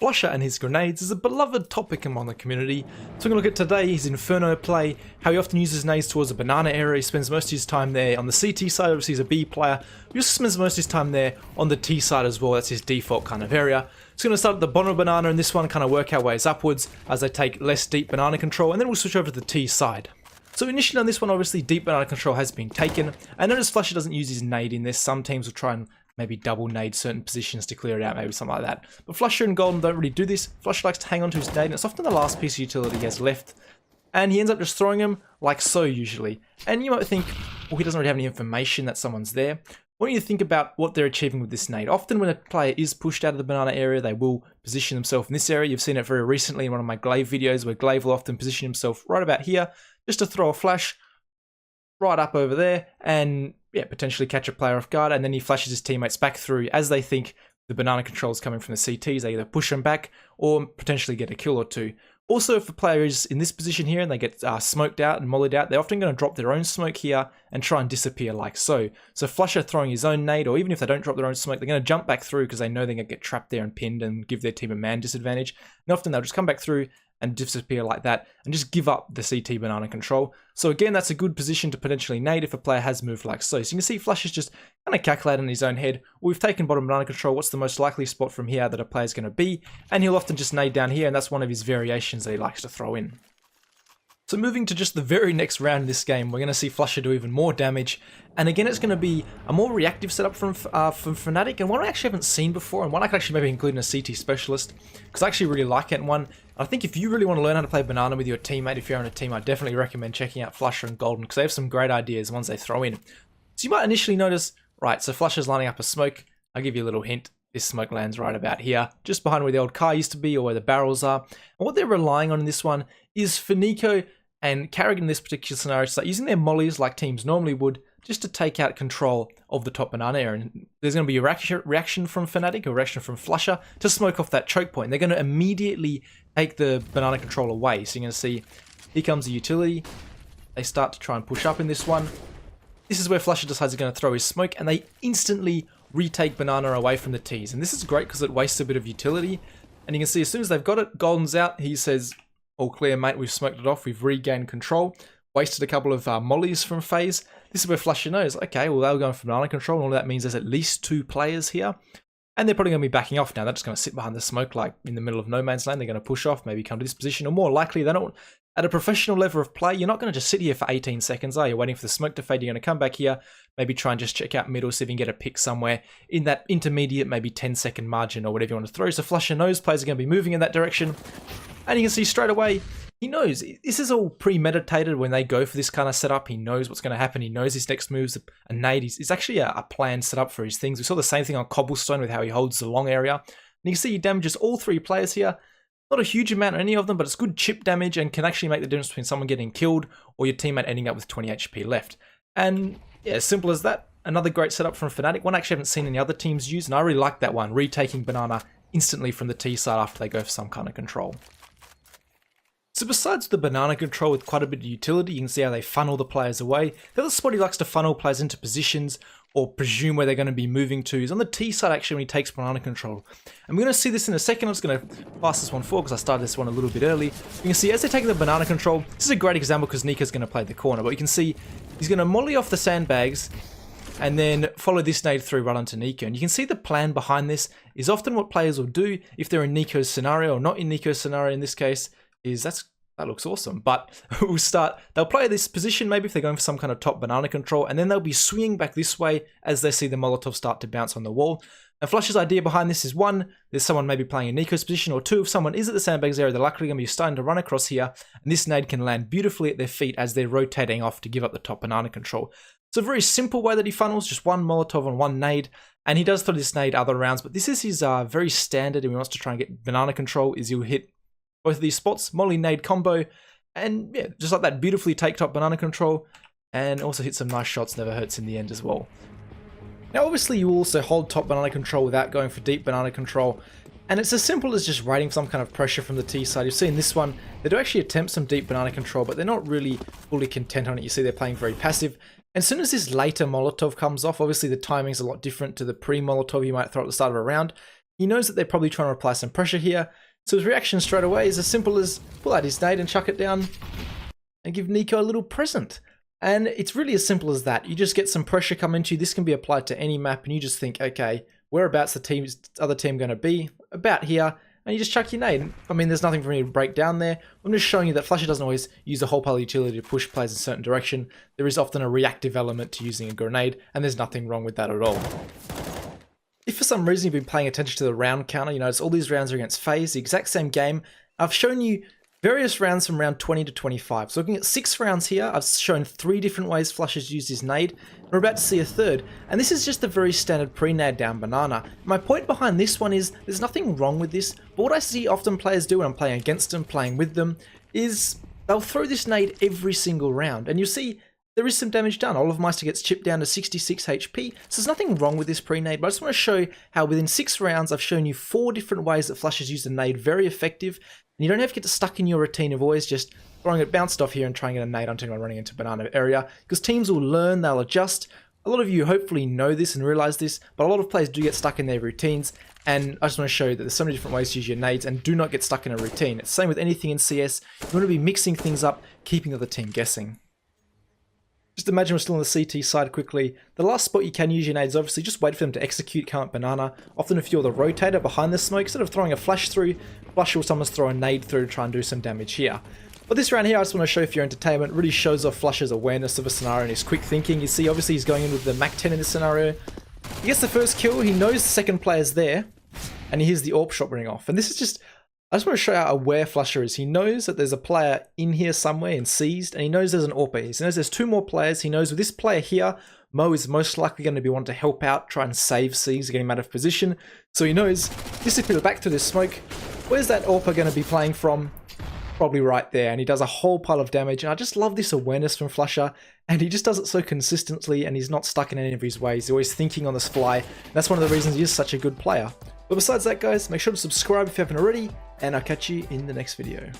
Flusha and his grenades is a beloved topic among the community, so we're going to look at today his Inferno play, how he often uses nades towards the banana area. He spends most of his time there on the CT side, obviously he's a B player. He also spends most of his time there on the T side as well, that's his default kind of area. So we're going to start at the bottom of banana and this one, kind of work our ways upwards as they take less deep banana control, and then we'll switch over to the T side. So initially on this one, obviously deep banana control has been taken. I notice Flusha doesn't use his nade in this. Some teams will try and maybe double nade certain positions to clear it out, maybe something like that. But Flusha and Golden don't really do this. Flusha likes to hang on to his nade, and it's often the last piece of utility he has left. And he ends up just throwing him like so usually. And you might think, well, he doesn't really have any information that someone's there. I want you to think about what they're achieving with this nade. Often when a player is pushed out of the banana area, they will position themselves in this area. You've seen it very recently in one of my Glaive videos, where Glaive will often position himself right about here, just to throw a flash right up over there, and yeah, potentially catch a player off guard, and then he flashes his teammates back through as they think the banana control is coming from the CTs. They either push them back or potentially get a kill or two. Also, if a player is in this position here and they get smoked out and mollied out, they're often going to drop their own smoke here and try and disappear like so. So Flusha throwing his own nade, or even if they don't drop their own smoke, they're going to jump back through because they know they're going to get trapped there and pinned and give their team a man disadvantage. And often they'll just come back through and disappear like that and just give up the CT banana control. So again, that's a good position to potentially nade if a player has moved like so. So you can see Flush is just kind of calculating in his own head. Well, we've taken bottom banana control. What's the most likely spot from here that a player's going to be? And he'll often just nade down here, and that's one of his variations that he likes to throw in. So moving to just the very next round in this game, we're going to see Flusha do even more damage. And again, it's going to be a more reactive setup from Fnatic, and one I actually haven't seen before, and one I could actually maybe include in a CT specialist, because I actually really like it. And one, I think if you really want to learn how to play banana with your teammate, if you're on a team, I definitely recommend checking out Flusha and Golden, because they have some great ideas, ones they throw in. So you might initially notice, right, so Flusha's lining up a smoke. I'll give you a little hint. This smoke lands right about here, just behind where the old car used to be, or where the barrels are. And what they're relying on in this one is for Nico and Carrigan in this particular scenario to start using their mollies like teams normally would, just to take out control of the top banana area. And there's going to be a reaction from Fnatic, a reaction from Flusha to smoke off that choke point. They're going to immediately take the banana control away. So you're going to see, here comes the utility. They start to try and push up in this one. This is where Flusha decides he's going to throw his smoke, and they instantly retake banana away from the T's. And this is great because it wastes a bit of utility. And you can see as soon as they've got it, Golden's out. He says, all clear, mate, we've smoked it off, we've regained control. Wasted a couple of mollies from FaZe. This is where Flusha knows, okay, well, they were going for banana control, and all that means there's at least 2 players here. And they're probably going to be backing off now. They're just going to sit behind the smoke like in the middle of no man's land. They're going to push off, maybe come to this position, or more likely, they don't. At a professional level of play, you're not going to just sit here for 18 seconds, are you? Waiting for the smoke to fade, you're going to come back here, maybe try and just check out middle, see if you can get a pick somewhere in that intermediate, maybe 10-second margin or whatever you want to throw. So Flusha knows players are going to be moving in that direction. And you can see straight away, he knows this is all premeditated when they go for this kind of setup. He knows what's going to happen. He knows his next move's a nade. It's actually a planned setup for his things. We saw the same thing on Cobblestone with how he holds the long area. And you can see he damages all 3 players here. Not a huge amount on any of them, but it's good chip damage and can actually make the difference between someone getting killed or your teammate ending up with 20 HP left. And yeah, as simple as that. Another great setup from Fnatic. One I actually haven't seen any other teams use, and I really like that one. Retaking banana instantly from the T side after they go for some kind of control. So besides the banana control with quite a bit of utility, you can see how they funnel the players away. The other spot he likes to funnel players into positions or presume where they're going to be moving to is on the T side actually when he takes banana control. And we're going to see this in a second. I'm just going to pass this one forward because I started this one a little bit early. You can see as they take the banana control, this is a great example because Nico's going to play the corner, but you can see he's going to molly off the sandbags and then follow this nade through right onto Nico. And you can see the plan behind this is often what players will do if they're in Nico's scenario or not in Nico's scenario in this case, is that looks awesome, but they'll play this position maybe if they're going for some kind of top banana control, and then they'll be swinging back this way as they see the Molotov start to bounce on the wall. And Flusha's idea behind this is 1, there's someone maybe playing in Nico's position, or 2, if someone is at the sandbags area, they're likely going to be starting to run across here, and this nade can land beautifully at their feet as they're rotating off to give up the top banana control. It's a very simple way that he funnels, just 1 Molotov and 1 nade, and he does throw this nade other rounds, but this is his very standard, and he wants to try and get banana control, is he'll hit both of these spots, molly nade combo, and yeah, just like that, beautifully take top banana control, and also hit some nice shots, never hurts in the end as well. Now obviously you also hold top banana control without going for deep banana control, and it's as simple as just waiting for some kind of pressure from the T side. You've seen this one, they do actually attempt some deep banana control, but they're not really fully content on it. You see they're playing very passive. And as soon as this later Molotov comes off, obviously the timing's a lot different to the pre-Molotov you might throw at the start of a round. He knows that they're probably trying to apply some pressure here, so his reaction straight away is as simple as pull out his nade and chuck it down and give Nico a little present. And it's really as simple as that. You just get some pressure come into you. This can be applied to any map, and you just think, okay, whereabouts the other team going to be? About here. And you just chuck your nade. I mean, there's nothing for me to break down there. I'm just showing you that Flusha doesn't always use a whole pile of utility to push players in a certain direction. There is often a reactive element to using a grenade, and there's nothing wrong with that at all. If for some reason you've been paying attention to the round counter, you notice all these rounds are against FaZe, the exact same game. I've shown you various rounds from round 20 to 25. So looking at 6 rounds here, I've shown 3 different ways Flusha's used his nade, and we're about to see a third. And this is just a very standard pre-nade down banana. My point behind this one is, there's nothing wrong with this, but what I see often players do when I'm playing against them, playing with them, is they'll throw this nade every single round. And you'll see there is some damage done. Olofmeister gets chipped down to 66 HP, so there's nothing wrong with this pre-nade, but I just want to show how within 6 rounds I've shown you 4 different ways that Flusha's used a nade, very effective. And you don't have to get stuck in your routine of always just throwing it bounced off here and trying to get a nade until you're running into banana area, because teams will learn, they'll adjust. A lot of you hopefully know this and realize this, but a lot of players do get stuck in their routines, and I just want to show you that there's so many different ways to use your nades, and do not get stuck in a routine. It's the same with anything in CS. You want to be mixing things up, keeping the other team guessing. Just imagine we're still on the CT side quickly. The last spot you can use your nades, obviously, just wait for them to execute, come up banana. Often if you're the rotator behind the smoke, instead of throwing a flash through, Flusha will sometimes throw a nade through to try and do some damage here. But this round here, I just want to show for your entertainment, really shows off Flusha's awareness of a scenario and his quick thinking. You see, obviously he's going in with the Mach 10 in this scenario. He gets the first kill, he knows the second player's there, and he hears the AWP shot ring off. And this is just, I just want to show how aware Flusha is. He knows that there's a player in here somewhere and seized, and he knows there's an AWP. He knows there's 2 more players. He knows with this player here, Mo is most likely going to be one to help out, try and save C's, get him out of position. So he knows, disappear back to this smoke. Where's that AWP going to be playing from? Probably right there, and he does a whole pile of damage. And I just love this awareness from Flusha, and he just does it so consistently, and he's not stuck in any of his ways. He's always thinking on the fly. That's one of the reasons he is such a good player. But besides that, guys, make sure to subscribe if you haven't already, and I'll catch you in the next video.